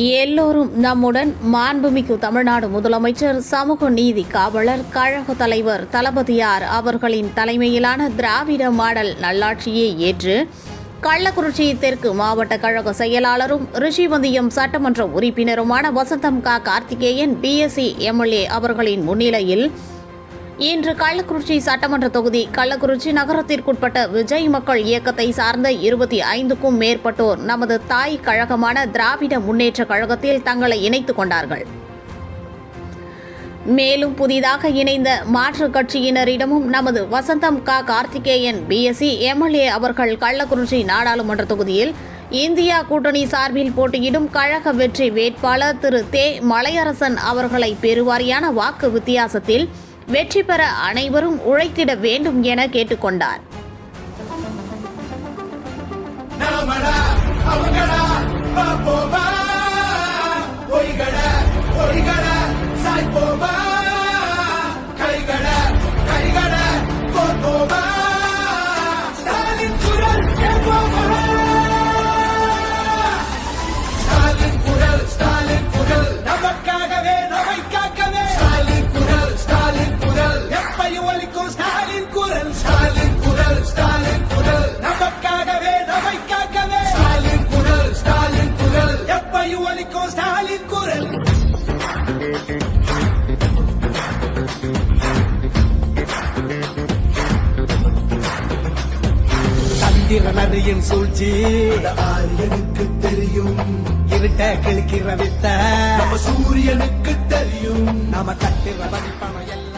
எல்லோரும் நம்முடன் மாண்புமிகு தமிழ்நாடு முதலமைச்சர், சமூக நீதி காவலர், கழக தலைவர் தளபதியார் அவர்களின் தலைமையிலான திராவிட மாடல் நல்லாட்சியை ஏற்று கள்ளக்குறிச்சி தெற்கு மாவட்ட கழக செயலாளரும் ரிஷிவந்தியம் சட்டமன்ற உறுப்பினருமான வசந்தம் கார்த்திகேயன் பிஎஸ்சி எம்எல்ஏ அவர்களின் முன்னிலையில் இன்று கள்ளக்குறிச்சி சட்டமன்ற தொகுதி கள்ளக்குறிச்சி நகரத்திற்குட்பட்ட விஜய் மக்கள் இயக்கத்தை சார்ந்த 25க்கும் மேற்பட்டோர் நமது தாய் கழகமான திராவிட முன்னேற்ற கழகத்தில் தங்களை இணைத்துக் கொண்டார்கள். மேலும் புதிதாக இணைந்த மாற்றுக் கட்சியினரிடமும் நமது வசந்தம் கார்த்திகேயன் பிஎஸ்சி எம்எல்ஏ அவர்கள் கள்ளக்குறிச்சி நாடாளுமன்ற தொகுதியில் இந்தியா கூட்டணி சார்பில் போட்டியிடும் கழக வெற்றி வேட்பாளர் திரு மலையரசன் அவர்களை பெருவாரியான வாக்கு வித்தியாசத்தில் வெற்றி பெற அனைவரும் உழைத்திட வேண்டும் என கேட்டுக்கொண்டார். சந்திரனின் சூழ்ச்சி ஆரியனுக்கு தெரியும், இருட்ட கிழக்கிற வித்த நம்ம சூரியனுக்கு தெரியும், நம்ம கட்டுற பணம் எல்லாம்